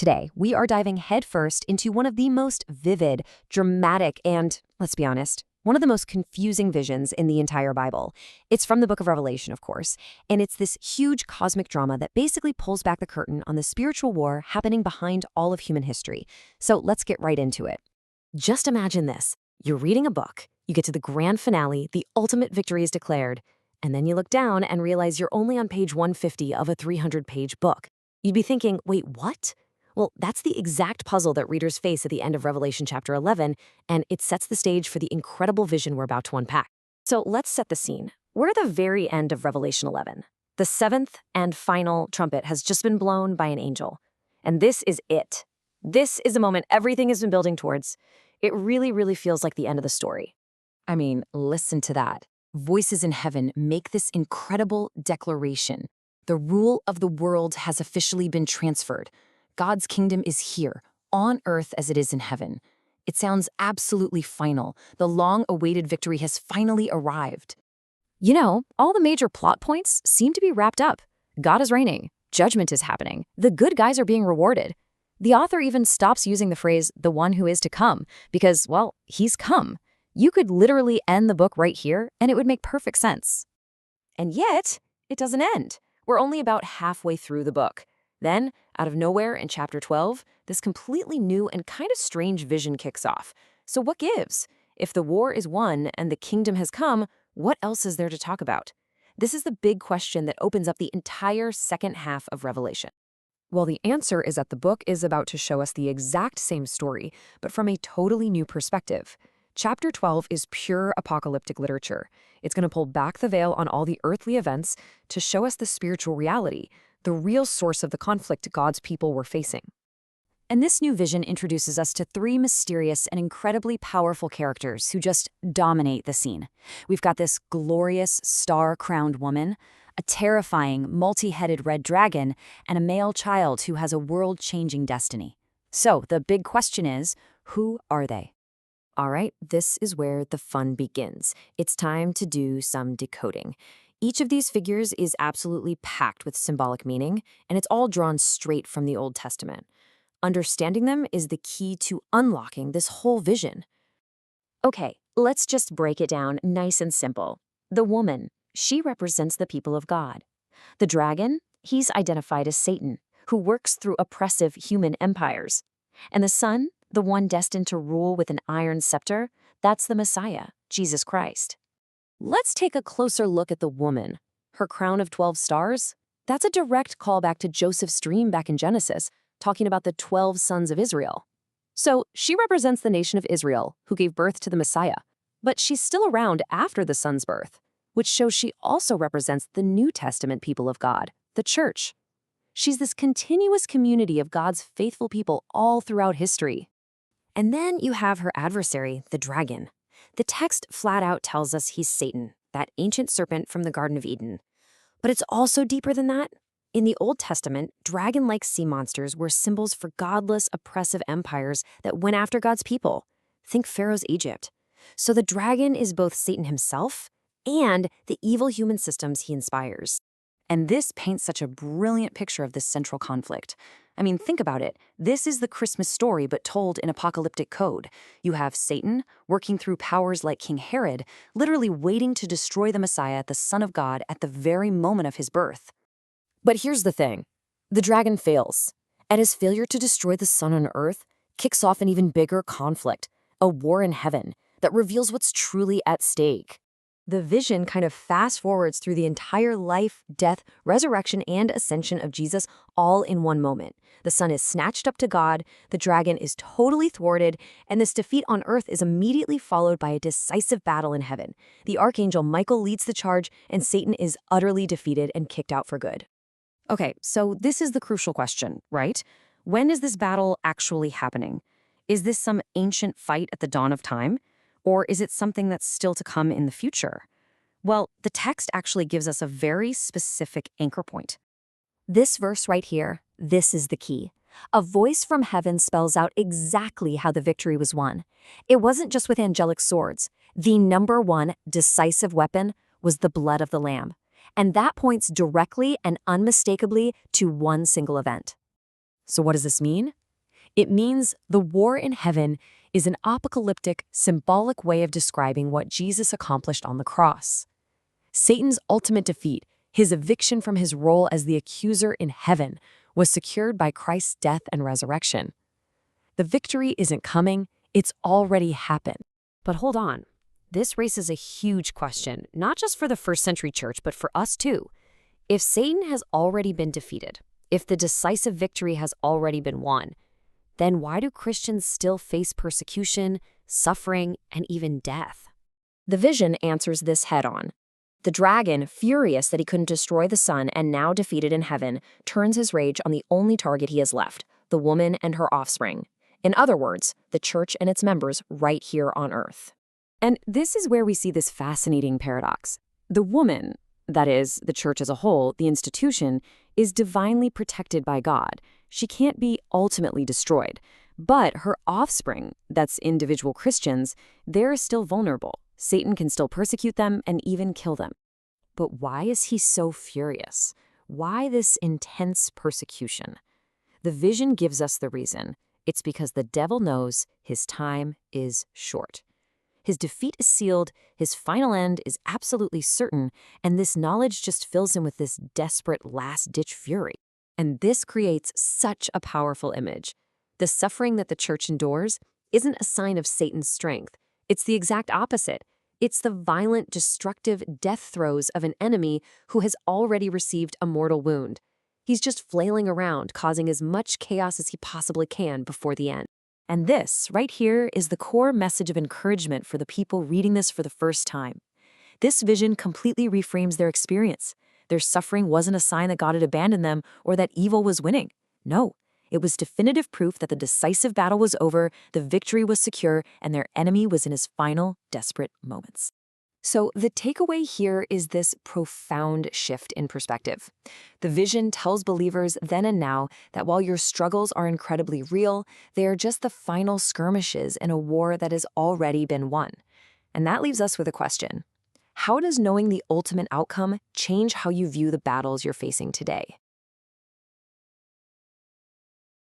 Today, we are diving headfirst into one of the most vivid, dramatic, and, let's be honest, one of the most confusing visions in the entire Bible. It's from the book of Revelation, of course, and it's this huge cosmic drama that basically pulls back the curtain on the spiritual war happening behind all of human history. So let's get right into it. Just imagine this. You're reading a book, you get to the grand finale, the ultimate victory is declared, and then you look down and realize you're only on page 150 of a 300-page book. You'd be thinking, wait, what? Well, that's the exact puzzle that readers face at the end of Revelation chapter 11, and it sets the stage for the incredible vision we're about to unpack. So let's set the scene. We're at the very end of Revelation 11. The seventh and final trumpet has just been blown by an angel. And this is it. This is the moment everything has been building towards. It really feels like the end of the story. I mean, listen to that. Voices in heaven make this incredible declaration. The rule of the world has officially been transferred. God's kingdom is here, on earth as it is in heaven. It sounds absolutely final. The long-awaited victory has finally arrived. You know, all the major plot points seem to be wrapped up. God is reigning. Judgment is happening. The good guys are being rewarded. The author even stops using the phrase, the one who is to come, because, well, he's come. You could literally end the book right here, and it would make perfect sense. And yet, it doesn't end. We're only about halfway through the book. Then, out of nowhere in chapter 12, this completely new and kind of strange vision kicks off. So what gives? If the war is won and the kingdom has come, what else is there to talk about? This is the big question that opens up the entire second half of Revelation. Well, the answer is that the book is about to show us the exact same story, but from a totally new perspective. Chapter 12 is pure apocalyptic literature. It's going to pull back the veil on all the earthly events to show us the spiritual reality, the real source of the conflict God's people were facing. And this new vision introduces us to three mysterious and incredibly powerful characters who just dominate the scene. We've got this glorious, star-crowned woman, a terrifying, multi-headed red dragon, and a male child who has a world-changing destiny. So the big question is, who are they? All right, this is where the fun begins. It's time to do some decoding. Each of these figures is absolutely packed with symbolic meaning, and it's all drawn straight from the Old Testament. Understanding them is the key to unlocking this whole vision. Okay, let's just break it down nice and simple. The woman, she represents the people of God. The dragon, he's identified as Satan, who works through oppressive human empires. And the son, the one destined to rule with an iron scepter, that's the Messiah, Jesus Christ. Let's take a closer look at the woman. Her crown of 12 stars? That's a direct callback to Joseph's dream back in Genesis, talking about the 12 sons of Israel. So she represents the nation of Israel, who gave birth to the Messiah. But she's still around after the son's birth, which shows she also represents the New Testament people of God, the church. She's this continuous community of God's faithful people all throughout history. And then you have her adversary, the dragon. The text flat out tells us he's Satan, that ancient serpent from the Garden of Eden. But it's also deeper than that. In the Old Testament, dragon-like sea monsters were symbols for godless, oppressive empires that went after God's people. Think Pharaoh's Egypt. So the dragon is both Satan himself and the evil human systems he inspires. And this paints such a brilliant picture of this central conflict. I mean, think about it. This is the Christmas story, but told in apocalyptic code. You have Satan, working through powers like King Herod, literally waiting to destroy the Messiah, the Son of God, at the very moment of his birth. But here's the thing. The dragon fails, and his failure to destroy the Son on earth kicks off an even bigger conflict, a war in heaven, that reveals what's truly at stake. The vision kind of fast-forwards through the entire life, death, resurrection, and ascension of Jesus all in one moment. The Son is snatched up to God, the dragon is totally thwarted, and this defeat on earth is immediately followed by a decisive battle in heaven. The archangel Michael leads the charge, and Satan is utterly defeated and kicked out for good. Okay, so this is the crucial question, right? When is this battle actually happening? Is this some ancient fight at the dawn of time? Or is it something that's still to come in the future? Well, the text actually gives us a very specific anchor point. This verse right here, this is the key. A voice from heaven spells out exactly how the victory was won. It wasn't just with angelic swords. The number one decisive weapon was the blood of the Lamb. And that points directly and unmistakably to one single event. So what does this mean? It means the war in heaven is an apocalyptic, symbolic way of describing what Jesus accomplished on the cross. Satan's ultimate defeat, his eviction from his role as the accuser in heaven, was secured by Christ's death and resurrection. The victory isn't coming, it's already happened. But hold on. This raises a huge question, not just for the first century church, but for us too. If Satan has already been defeated, if the decisive victory has already been won, then why do Christians still face persecution, suffering, and even death? The vision answers this head-on. The dragon, furious that he couldn't destroy the Son and now defeated in heaven, turns his rage on the only target he has left, the woman and her offspring. In other words, the church and its members right here on earth. And this is where we see this fascinating paradox. The woman, that is, the church as a whole, the institution, is divinely protected by God. She can't be ultimately destroyed. But her offspring, that's individual Christians, they're still vulnerable. Satan can still persecute them and even kill them. But why is he so furious? Why this intense persecution? The vision gives us the reason. It's because the devil knows his time is short. His defeat is sealed, his final end is absolutely certain, and this knowledge just fills him with this desperate last-ditch fury. And this creates such a powerful image. The suffering that the church endures isn't a sign of Satan's strength. It's the exact opposite. It's the violent, destructive death throes of an enemy who has already received a mortal wound. He's just flailing around, causing as much chaos as he possibly can before the end. And this, right here, is the core message of encouragement for the people reading this for the first time. This vision completely reframes their experience. Their suffering wasn't a sign that God had abandoned them or that evil was winning. No, it was definitive proof that the decisive battle was over, the victory was secure, and their enemy was in his final, desperate moments. So the takeaway here is this profound shift in perspective. The vision tells believers then and now that while your struggles are incredibly real, they are just the final skirmishes in a war that has already been won. And that leaves us with a question. How does knowing the ultimate outcome change how you view the battles you're facing today?